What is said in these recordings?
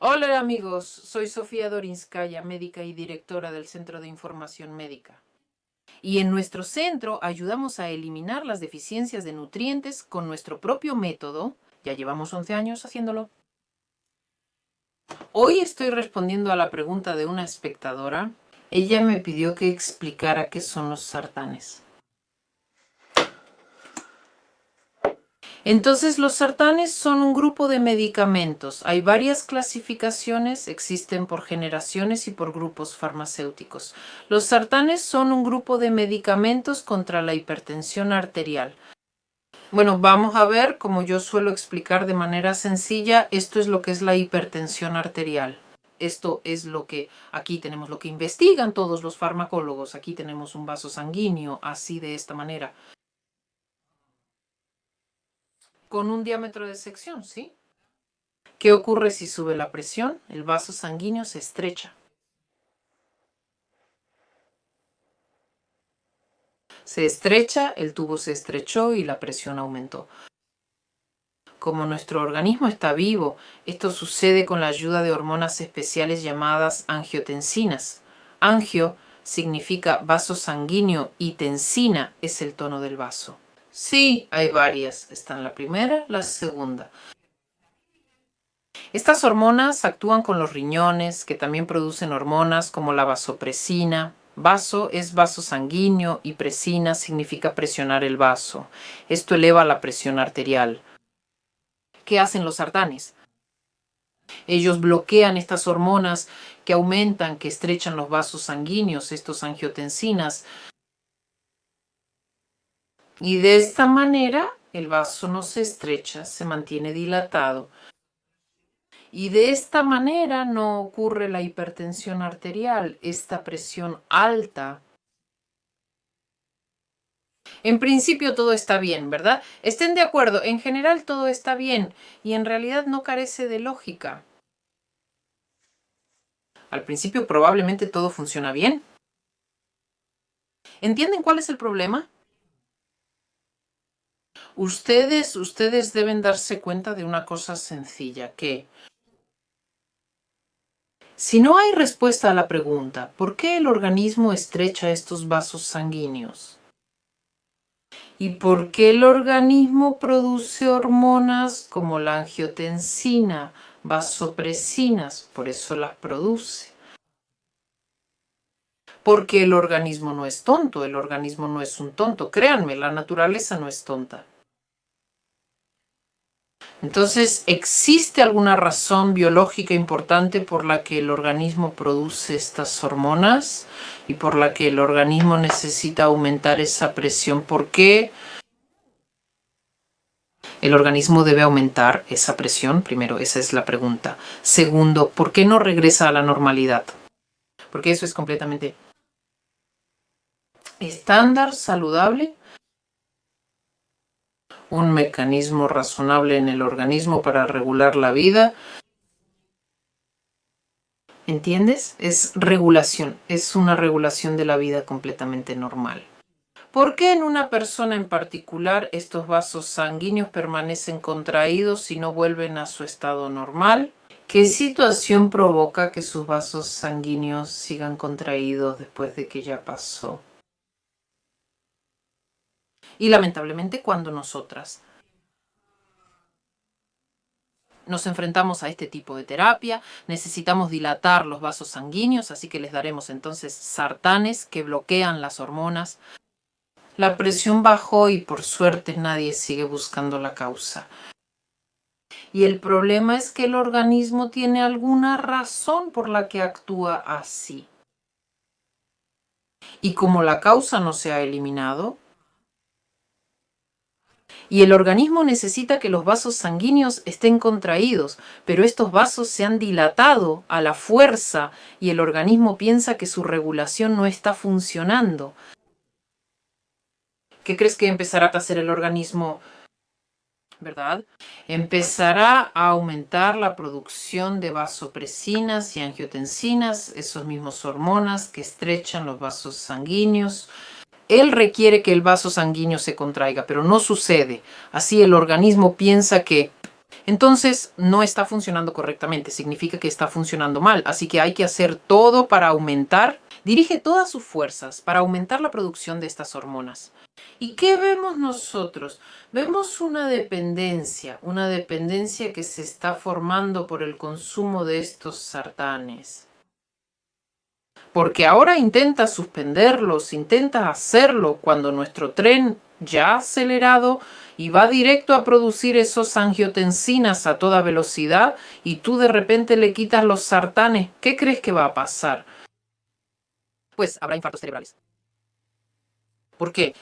Hola amigos, soy Sofía Dorinskaya, médica y directora del Centro de Información Médica. Y en nuestro centro ayudamos a eliminar las deficiencias de nutrientes con nuestro propio método. Ya llevamos 11 años haciéndolo. Hoy estoy respondiendo a la pregunta de una espectadora. Ella me pidió que explicara qué son los sartanes. Entonces, los sartanes son un grupo de medicamentos. Hay varias clasificaciones, existen por generaciones y por grupos farmacéuticos. Los sartanes son un grupo de medicamentos contra la hipertensión arterial. Bueno, vamos a ver, como yo suelo explicar de manera sencilla, esto es lo que es la hipertensión arterial. Esto es lo que aquí tenemos, lo que investigan todos los farmacólogos. Aquí tenemos un vaso sanguíneo, así de esta manera, con un diámetro de sección, ¿sí? ¿Qué ocurre si sube la presión? El vaso sanguíneo se estrecha. Se estrecha, el tubo se estrechó y la presión aumentó. Como nuestro organismo está vivo, esto sucede con la ayuda de hormonas especiales llamadas angiotensinas. Angio significa vaso sanguíneo y tensina es el tono del vaso. Sí, hay varias. Están la primera, la segunda. Estas hormonas actúan con los riñones, que también producen hormonas como la vasopresina. Vaso es vaso sanguíneo y presina significa presionar el vaso. Esto eleva la presión arterial. ¿Qué hacen los sartanes? Ellos bloquean estas hormonas que aumentan, que estrechan los vasos sanguíneos, estos angiotensinas. Y de esta manera el vaso no se estrecha, se mantiene dilatado. Y de esta manera no ocurre la hipertensión arterial, esta presión alta. En principio todo está bien, ¿verdad? Estén de acuerdo, en general todo está bien y en realidad no carece de lógica. Al principio probablemente todo funciona bien. ¿Entienden cuál es el problema? Ustedes deben darse cuenta de una cosa sencilla, que si no hay respuesta a la pregunta, ¿por qué el organismo estrecha estos vasos sanguíneos? ¿Y por qué el organismo produce hormonas como la angiotensina, vasopresinas? Por eso las produce. Porque el organismo no es tonto, el organismo no es un tonto. Créanme, la naturaleza no es tonta. Entonces, ¿existe alguna razón biológica importante por la que el organismo produce estas hormonas y por la que el organismo necesita aumentar esa presión? ¿Por qué el organismo debe aumentar esa presión? Primero, esa es la pregunta. Segundo, ¿por qué no regresa a la normalidad? Porque eso es completamente estándar, saludable, un mecanismo razonable en el organismo para regular la vida. ¿Entiendes? Es regulación, es una regulación de la vida completamente normal. ¿Por qué en una persona en particular estos vasos sanguíneos permanecen contraídos y no vuelven a su estado normal? ¿Qué situación provoca que sus vasos sanguíneos sigan contraídos después de que ya pasó? Y lamentablemente cuando nosotras nos enfrentamos a este tipo de terapia, necesitamos dilatar los vasos sanguíneos, así que les daremos entonces sartanes que bloquean las hormonas. La presión bajó y por suerte nadie sigue buscando la causa. Y el problema es que el organismo tiene alguna razón por la que actúa así. Y como la causa no se ha eliminado, y el organismo necesita que los vasos sanguíneos estén contraídos, pero estos vasos se han dilatado a la fuerza y el organismo piensa que su regulación no está funcionando. ¿Qué crees que empezará a hacer el organismo? ¿Verdad? Empezará a aumentar la producción de vasopresinas y angiotensinas, esos mismos hormonas que estrechan los vasos sanguíneos. Él requiere que el vaso sanguíneo se contraiga, pero no sucede. Así el organismo piensa que Entonces no está funcionando correctamente, significa que está funcionando mal, así que hay que hacer todo para aumentar, dirige todas sus fuerzas para aumentar la producción de estas hormonas. ¿Y qué vemos nosotros? Vemos una dependencia que se está formando por el consumo de estos sartanes. Porque ahora intenta suspenderlos, intenta hacerlo cuando nuestro tren ya ha acelerado y va directo a producir esos angiotensinas a toda velocidad y tú de repente le quitas los sartanes. ¿Qué crees que va a pasar? Pues habrá infartos cerebrales. ¿Por qué?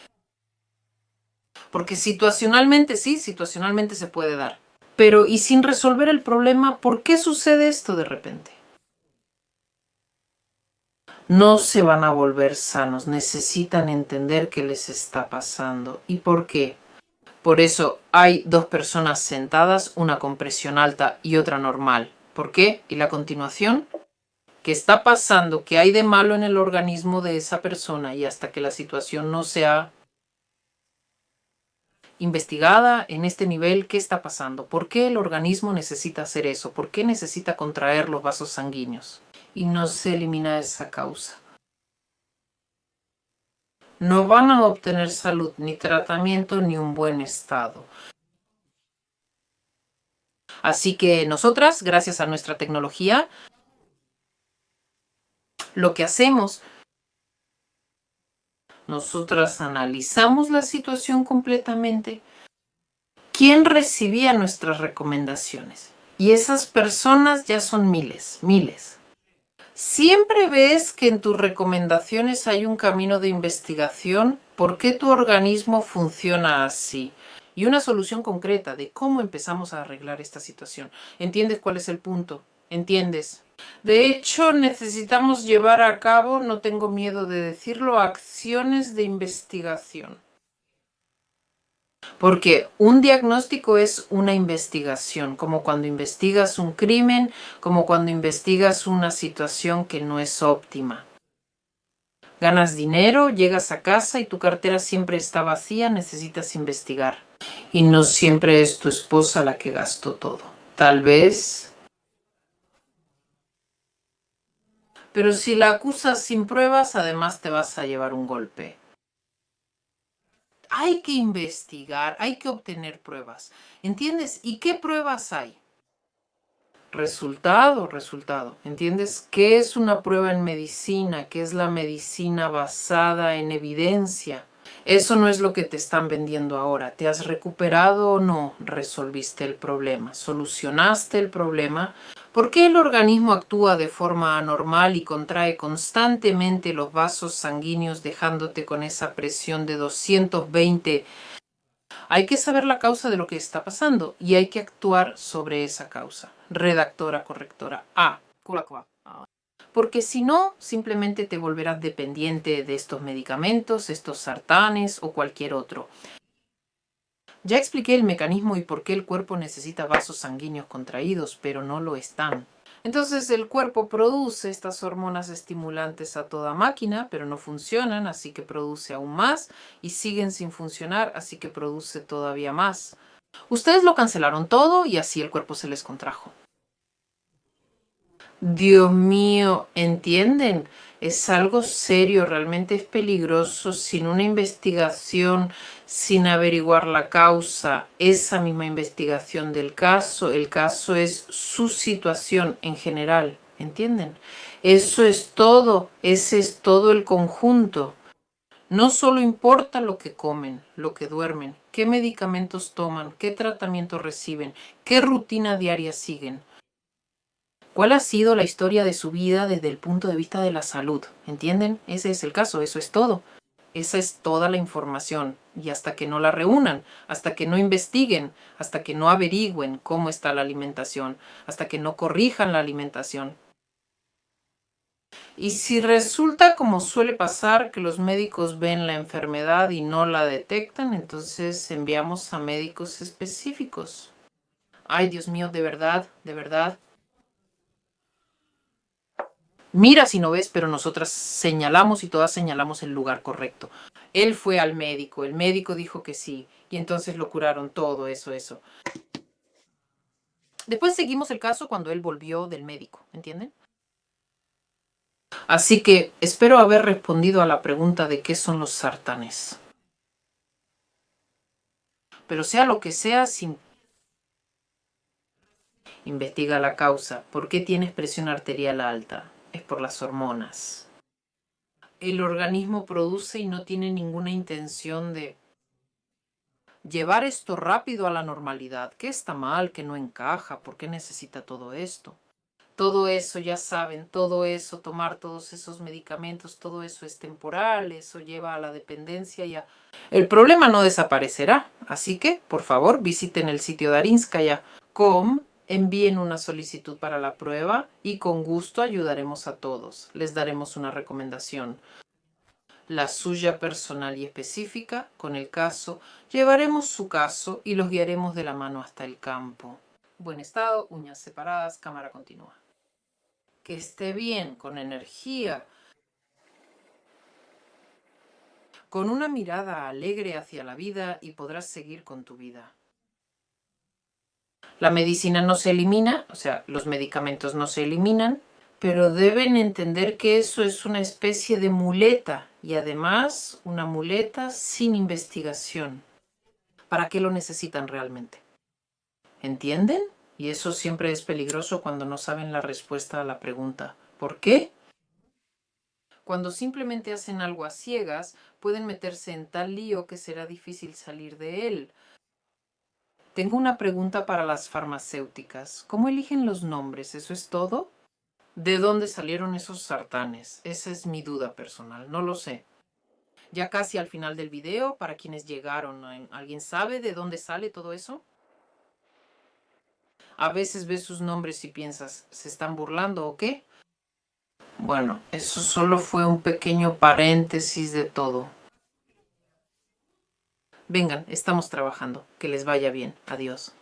Porque situacionalmente sí, situacionalmente se puede dar. Pero y sin resolver el problema, ¿por qué sucede esto de repente? No se van a volver sanos, necesitan entender qué les está pasando. ¿Y por qué? Por eso hay dos personas sentadas, una con presión alta y otra normal. ¿Por qué? Y la continuación, ¿qué está pasando? ¿Qué hay de malo en el organismo de esa persona? Y hasta que la situación no sea investigada en este nivel, ¿qué está pasando? ¿Por qué el organismo necesita hacer eso? ¿Por qué necesita contraer los vasos sanguíneos? Y no se elimina esa causa. No van a obtener salud, ni tratamiento, ni un buen estado. Así que nosotras, gracias a nuestra tecnología, lo que hacemos, nosotras analizamos la situación completamente. ¿Quién recibía nuestras recomendaciones? Y esas personas ya son miles, miles. Siempre ves que en tus recomendaciones hay un camino de investigación, por qué tu organismo funciona así y una solución concreta de cómo empezamos a arreglar esta situación. ¿Entiendes cuál es el punto? ¿Entiendes? De hecho, necesitamos llevar a cabo, no tengo miedo de decirlo, acciones de investigación. Porque un diagnóstico es una investigación, como cuando investigas un crimen, como cuando investigas una situación que no es óptima. Ganas dinero, llegas a casa y tu cartera siempre está vacía, necesitas investigar. Y no siempre es tu esposa la que gastó todo. Tal vez. Pero si la acusas sin pruebas, además te vas a llevar un golpe. Hay que investigar, hay que obtener pruebas. ¿Entiendes? ¿Y qué pruebas hay? Resultado, resultado. ¿Entiendes? ¿Qué es una prueba en medicina? ¿Qué es la medicina basada en evidencia? Eso no es lo que te están vendiendo ahora. ¿Te has recuperado o no? ¿Resolviste el problema? ¿Solucionaste el problema? ¿Por qué el organismo actúa de forma anormal y contrae constantemente los vasos sanguíneos dejándote con esa presión de 220? Hay que saber la causa de lo que está pasando y hay que actuar sobre esa causa. Redactora, correctora. A. Porque si no, simplemente te volverás dependiente de estos medicamentos, estos sartanes o cualquier otro. Ya expliqué el mecanismo y por qué el cuerpo necesita vasos sanguíneos contraídos, pero no lo están. Entonces el cuerpo produce estas hormonas estimulantes a toda máquina, pero no funcionan, así que produce aún más y siguen sin funcionar, así que produce todavía más. Ustedes lo cancelaron todo y así el cuerpo se les contrajo. Dios mío, ¿entienden? Es algo serio, realmente es peligroso sin una investigación, sin averiguar la causa, esa misma investigación del caso. El caso es su situación en general, ¿entienden? Eso es todo, ese es todo el conjunto. No solo importa lo que comen, lo que duermen, qué medicamentos toman, qué tratamiento reciben, qué rutina diaria siguen. ¿Cuál ha sido la historia de su vida desde el punto de vista de la salud? ¿Entienden? Ese es el caso, eso es todo. Esa es toda la información. Y hasta que no la reúnan, hasta que no investiguen, hasta que no averigüen cómo está la alimentación, hasta que no corrijan la alimentación. Y si resulta, como suele pasar, que los médicos ven la enfermedad y no la detectan, entonces enviamos a médicos específicos. Ay, Dios mío, de verdad, de verdad. Mira si no ves, pero nosotras señalamos y todas señalamos el lugar correcto. Él fue al médico, el médico dijo que sí, y entonces lo curaron todo eso, eso. Después seguimos el caso cuando él volvió del médico, ¿entienden? Así que espero haber respondido a la pregunta de qué son los sartanes. Pero sea lo que sea, investiga la causa. ¿Por qué tienes presión arterial alta? Es por las hormonas. El organismo produce y no tiene ninguna intención de llevar esto rápido a la normalidad. ¿Qué está mal? ¿Qué no encaja? ¿Por qué necesita todo esto? Todo eso, ya saben, todo eso, tomar todos esos medicamentos, todo eso es temporal, eso lleva a la dependencia y a... El problema no desaparecerá, así que, por favor, visiten el sitio darinskaya.com, envíen una solicitud para la prueba y con gusto ayudaremos a todos. Les daremos una recomendación, la suya personal y específica, con el caso. Llevaremos su caso y los guiaremos de la mano hasta el campo. Buen estado, uñas separadas, cámara continua. Que esté bien, con energía, con una mirada alegre hacia la vida y podrás seguir con tu vida. La medicina no se elimina, o sea, los medicamentos no se eliminan, pero deben entender que eso es una especie de muleta y además una muleta sin investigación. ¿Para qué lo necesitan realmente? ¿Entienden? Y eso siempre es peligroso cuando no saben la respuesta a la pregunta ¿por qué? Cuando simplemente hacen algo a ciegas, pueden meterse en tal lío que será difícil salir de él. Tengo una pregunta para las farmacéuticas. ¿Cómo eligen los nombres? ¿Eso es todo? ¿De dónde salieron esos sartanes? Esa es mi duda personal, no lo sé. Ya casi al final del video, para quienes llegaron, ¿alguien sabe de dónde sale todo eso? A veces ves sus nombres y piensas, ¿se están burlando o qué? Bueno, eso solo fue un pequeño paréntesis de todo. Vengan, estamos trabajando. Que les vaya bien. Adiós.